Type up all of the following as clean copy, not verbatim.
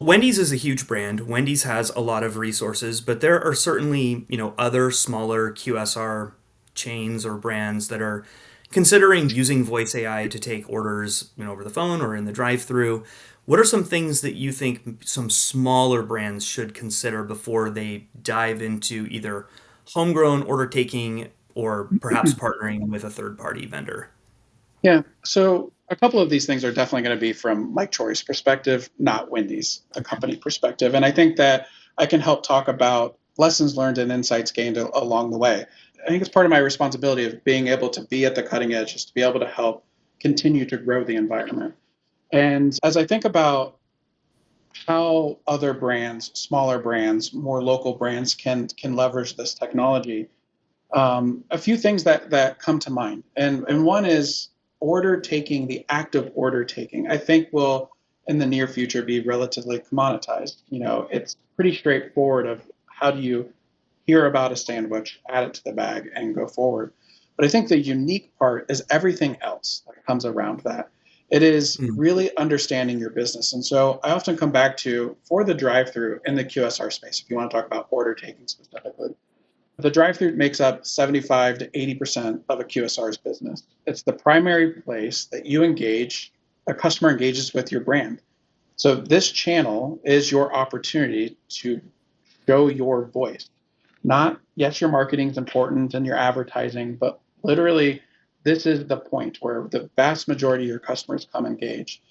Wendy's is a huge brand. Wendy's has a lot of resources, but there are certainly, other smaller QSR chains or brands that are considering using voice AI to take orders, over the phone or in the drive-through. What are some things that you think some smaller brands should consider before they dive into either homegrown order taking or perhaps partnering with a third-party vendor? Yeah. So a couple of these things are definitely going to be from Mike Chorey's perspective, not Wendy's, the company perspective. And I think that I can help talk about lessons learned and insights gained along the way. I think it's part of my responsibility of being able to be at the cutting edge, is to be able to help continue to grow the environment. And as I think about how other brands, smaller brands, more local brands can leverage this technology, a few things that come to mind, and one is order taking. The act of order taking, I think, will in the near future be relatively commoditized. It's pretty straightforward of how do you hear about a sandwich, add it to the bag, and go forward. But I think the unique part is everything else that comes around that. It is Mm. really understanding your business. And so I often come back to, for the drive through in the QSR space, if you want to talk about order taking specifically, the drive-through makes up 75 to 80% of a QSR's business. It's the primary place that you engage, a customer engages with your brand. So this channel is your opportunity to show your voice. Not, yes, your marketing is important and your advertising, but literally, this is the point where the vast majority of your customers come engage.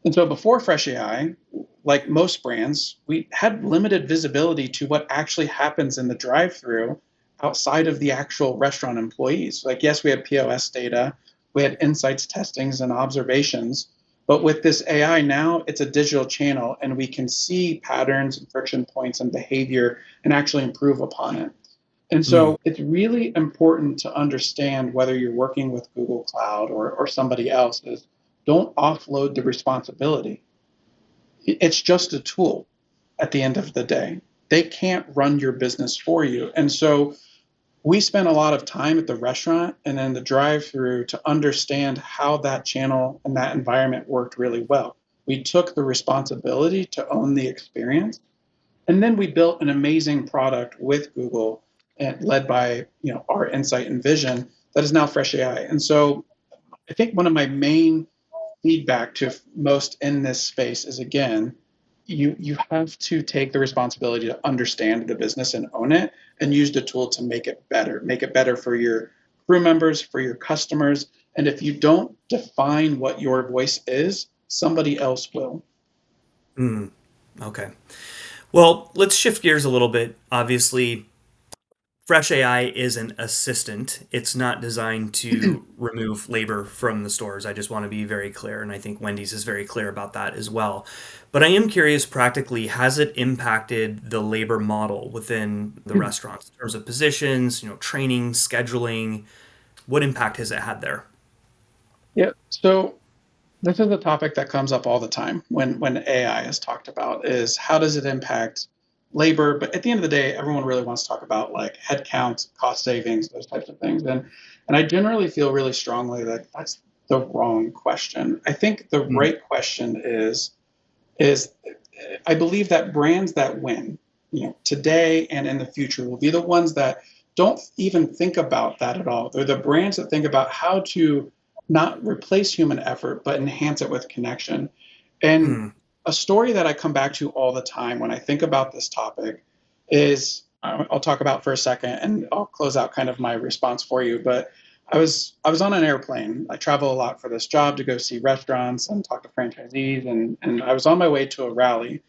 And so before Fresh AI, like most brands, we had limited visibility to what actually happens in the drive through outside of the actual restaurant employees. Like, yes, we had POS data, we had insights, testings, and observations. But with this AI now, it's a digital channel, and we can see patterns and friction points and behavior and actually improve upon it. And Mm. so it's really important to understand, whether you're working with Google Cloud or somebody else, is don't offload the responsibility. It's just a tool at the end of the day. They can't run your business for you. And so we spent a lot of time at the restaurant and then the drive through to understand how that channel and that environment worked really well. We took the responsibility to own the experience, and then we built an amazing product with Google and led by our insight and vision that is now Fresh AI. And so I think one of my main feedback to most in this space is, again, you have to take the responsibility to understand the business and own it, and use the tool to make it better for your crew members, for your customers. And if you don't define what your voice is, somebody else will. Mm. Okay. Well, let's shift gears a little bit. Obviously, Fresh AI is an assistant. It's not designed to remove labor from the stores. I just want to be very clear, and I think Wendy's is very clear about that as well. But I am curious, practically, has it impacted the labor model within the restaurants in terms of positions, training, scheduling? What impact has it had there? Yeah. So this is a topic that comes up all the time when AI is talked about, is how does it impact labor? But at the end of the day, everyone really wants to talk about like headcount, cost savings, those types of things. And I generally feel really strongly that that's the wrong question. I think the Mm. right question is I believe that brands that win, today and in the future, will be the ones that don't even think about that at all. They're the brands that think about how to not replace human effort, but enhance it with connection. And Mm. a story that I come back to all the time when I think about this topic is, I'll talk about for a second, and I'll close out kind of my response for you. But I was on an airplane. I travel a lot for this job to go see restaurants and talk to franchisees, and I was on my way to a rally,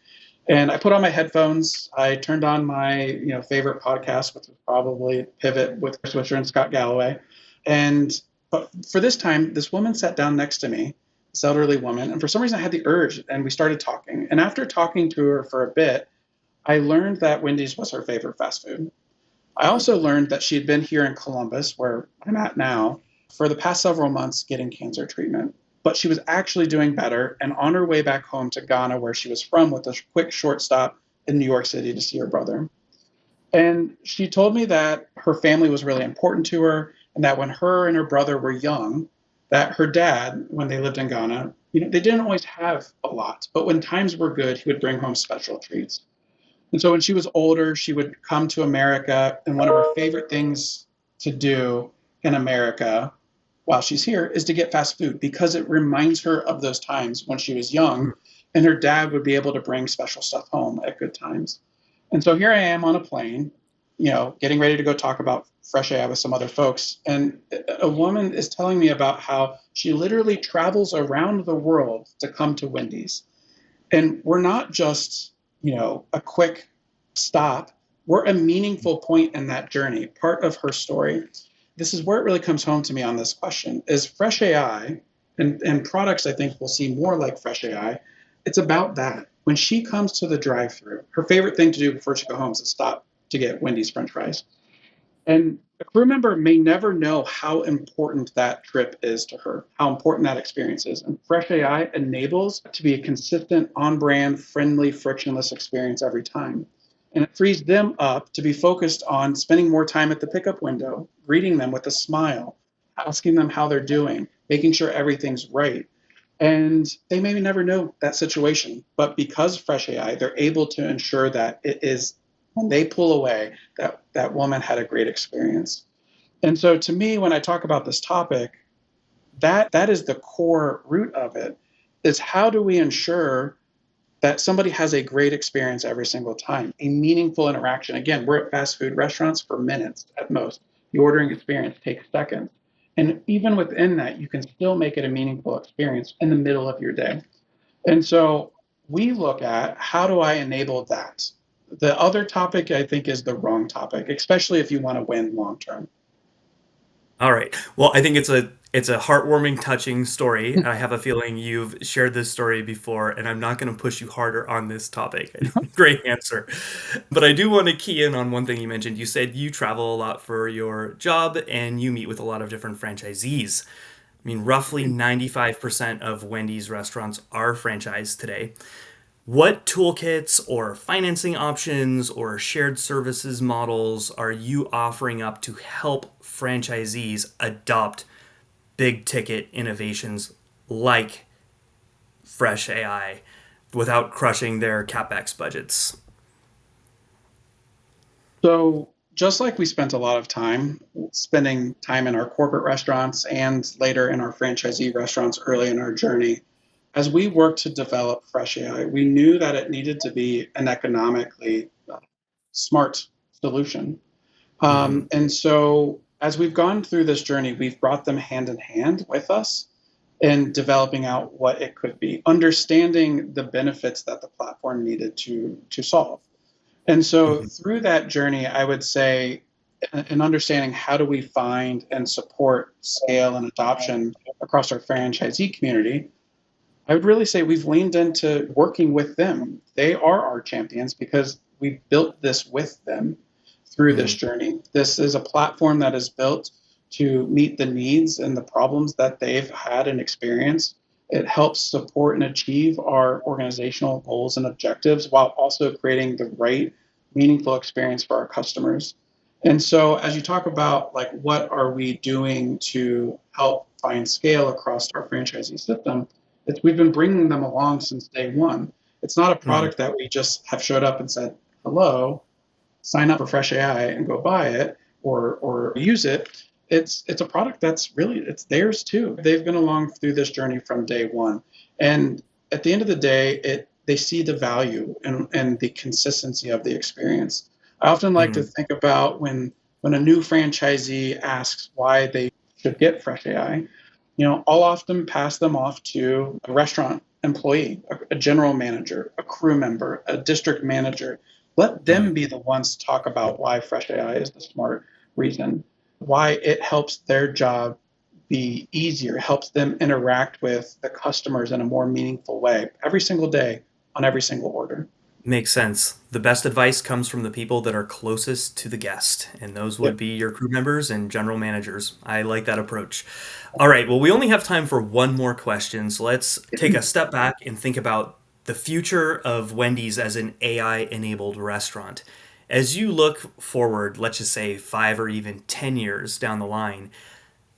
and I put on my headphones. I turned on my favorite podcast, which was probably Pivot with Chris Wisher and Scott Galloway. And but for this time, this woman sat down next to me, this elderly woman, and for some reason I had the urge, and we started talking. And after talking to her for a bit, I learned that Wendy's was her favorite fast food. I also learned that she had been here in Columbus, where I'm at now, for the past several months getting cancer treatment. But she was actually doing better and on her way back home to Ghana, where she was from, with a quick short stop in New York City to see her brother. And she told me that her family was really important to her, and that when her and her brother were young, that her dad, when they lived in Ghana, They didn't always have a lot, but when times were good, he would bring home special treats. And so when she was older, she would come to America, and one of her favorite things to do in America while she's here is to get fast food because it reminds her of those times when she was young and her dad would be able to bring special stuff home at good times. And so here I am on a plane, getting ready to go talk about Fresh AI with some other folks. And a woman is telling me about how she literally travels around the world to come to Wendy's. And we're not just, a quick stop. We're a meaningful point in that journey, part of her story. This is where it really comes home to me on this question is Fresh AI and products I think we'll see more like Fresh AI. It's about that. When she comes to the drive-thru, her favorite thing to do before she goes home is to stop to get Wendy's French fries. And a crew member may never know how important that trip is to her, how important that experience is. And Fresh AI enables to be a consistent, on brand, friendly, frictionless experience every time. And it frees them up to be focused on spending more time at the pickup window, greeting them with a smile, asking them how they're doing, making sure everything's right. And they maybe never know that situation, but because Fresh AI, they're able to ensure that it is when they pull away, that woman had a great experience. And so to me, when I talk about this topic, that is the core root of it is how do we ensure that somebody has a great experience every single time, a meaningful interaction. Again, we're at fast food restaurants for minutes at most. The ordering experience takes seconds. And even within that, you can still make it a meaningful experience in the middle of your day. And so we look at how do I enable that? The other topic I think is the wrong topic, especially if you want to win long term. All right. Well, I think it's a heartwarming, touching story, and I have a feeling you've shared this story before, and I'm not going to push you harder on this topic. Great answer. But I do want to key in on one thing you mentioned. You said you travel a lot for your job and you meet with a lot of different franchisees. I mean, roughly 95% of Wendy's restaurants are franchised today. What toolkits or financing options or shared services models are you offering up to help franchisees adopt big ticket innovations like Fresh AI without crushing their CapEx budgets? So just like we spent a lot of time spending time in our corporate restaurants and later in our franchisee restaurants early in our journey, as we worked to develop Fresh AI, we knew that it needed to be an economically smart solution. Mm-hmm. And so as we've gone through this journey, we've brought them hand in hand with us in developing out what it could be, understanding the benefits that the platform needed to solve. And so Mm-hmm. through that journey, I would say, in understanding how do we find and support scale and adoption across our franchisee community, I would really say we've leaned into working with them. They are our champions because we built this with them through this Mm-hmm. journey. This is a platform that is built to meet the needs and the problems that they've had and experienced. It helps support and achieve our organizational goals and objectives while also creating the right, meaningful experience for our customers. And so, as you talk about, like, what are we doing to help find scale across our franchisee system? We've been bringing them along since day one. It's not a Mm-hmm. product that we just have showed up and said, hello, sign up for Fresh AI and go buy it or use it. It's a product that's really it's theirs too. They've been along through this journey from day one, and at the end of the day, they see the value and the consistency of the experience. I often like to Mm-hmm. think about when a new franchisee asks why they should get Fresh AI. I'll often pass them off to a restaurant employee, a general manager, a crew member, a district manager. Let them be the ones to talk about why Fresh AI is the smart reason, why it helps their job be easier, helps them interact with the customers in a more meaningful way every single day on every single order. Makes sense. The best advice comes from the people that are closest to the guest, and those would Yep. be your crew members and general managers. I like that approach. All right, well, we only have time for one more question, so let's take a step back and think about the future of Wendy's as an AI enabled restaurant. As you look forward, let's just say 5 or even 10 years down the line,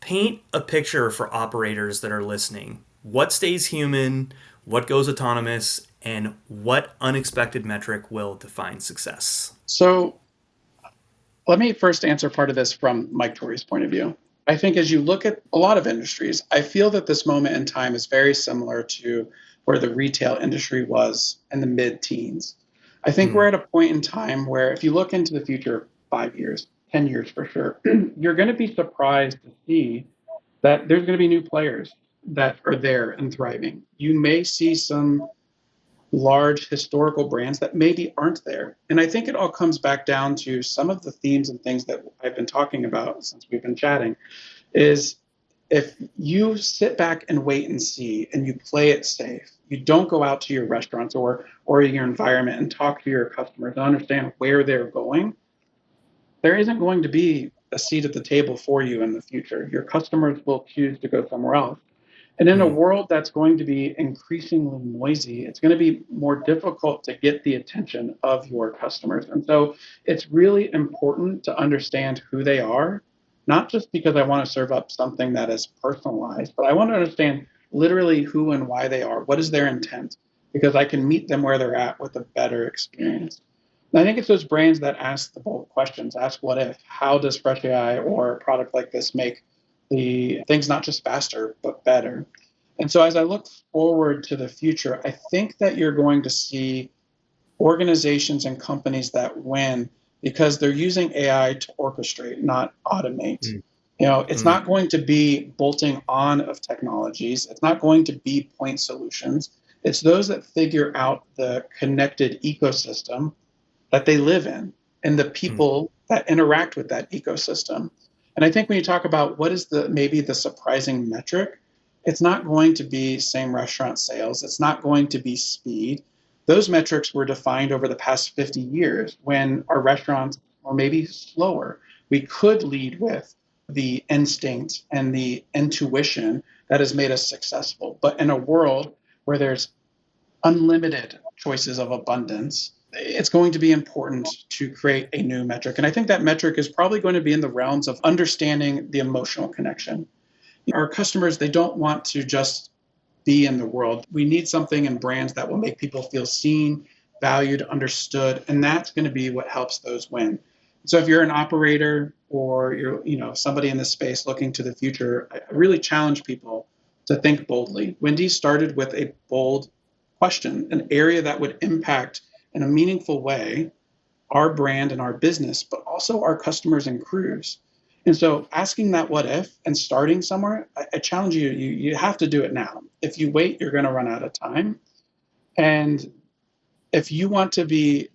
paint a picture for operators that are listening. What stays human? What goes autonomous? And what unexpected metric will define success? So let me first answer part of this from Mike Chorey's point of view. I think as you look at a lot of industries, I feel that this moment in time is very similar to where the retail industry was in the mid teens. I think we're Mm, at a point in time where if you look into the future, 5 years, 10 years for sure, you're going to be surprised to see that there's going to be new players that are there and thriving. You may see some large historical brands that maybe aren't there. And I think it all comes back down to some of the themes and things that I've been talking about since we've been chatting is if you sit back and wait and see and you play it safe, you don't go out to your restaurants or your environment and talk to your customers and understand where they're going, there isn't going to be a seat at the table for you in the future. Your customers will choose to go somewhere else. And in a mm, world that's going to be increasingly noisy, it's going to be more difficult to get the attention of your customers. And so it's really important to understand who they are, not just because I want to serve up something that is personalized, but I want to understand literally who and why they are. What is their intent? Because I can meet them where they're at with a better experience. And I think it's those brands that ask the bold questions, ask what if, how does Fresh AI or a product like this make the things not just faster, but better? And so as I look forward to the future, I think that you're going to see organizations and companies that win because they're using AI to orchestrate, not automate. mm, It's mm, not going to be bolting on of technologies. It's not going to be point solutions. It's those that figure out the connected ecosystem that they live in and the mm, people that interact with that ecosystem. And I think when you talk about what is the maybe the surprising metric, it's not going to be same restaurant sales. It's not going to be speed. Those metrics were defined over the past 50 years when our restaurants were maybe slower. We could lead with the instinct and the intuition that has made us successful. But in a world where there's unlimited choices of abundance, it's going to be important to create a new metric. And I think that metric is probably going to be in the realms of understanding the emotional connection. Our customers, they don't want to just be in the world. We need something in brands that will make people feel seen, valued, understood, and that's going to be what helps those win. So if you're an operator or you're, somebody in this space looking to the future, I really challenge people to think boldly. Wendy started with a bold question, an area that would impact in a meaningful way our brand and our business, but also our customers and crews. And so asking that what if and starting somewhere, I challenge you, you have to do it now. If you wait, you're going to run out of time. And if you want to be,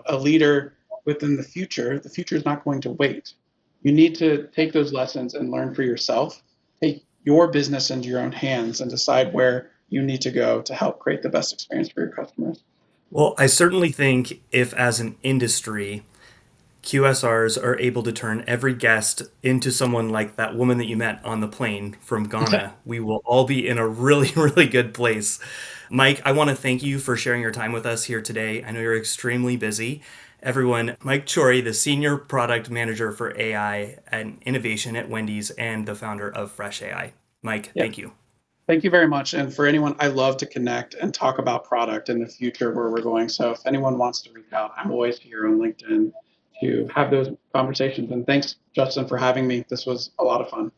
a leader within the future is not going to wait. You need to take those lessons and learn for yourself. Take your business into your own hands and decide where you need to go to help create the best experience for your customers. Well, I certainly think if, as an industry, QSRs are able to turn every guest into someone like that woman that you met on the plane from Ghana, we will all be in a really, really good place. Mike, I want to thank you for sharing your time with us here today. I know you're extremely busy. Everyone, Mike Chorey, the Senior Product Manager for AI and Innovation at Wendy's and the founder of Fresh AI. Mike, Yeah. thank you. Thank you very much. And for anyone, I love to connect and talk about product in the future where we're going. So if anyone wants to reach out, I'm always here on LinkedIn to have those conversations. And thanks, Justin, for having me. This was a lot of fun.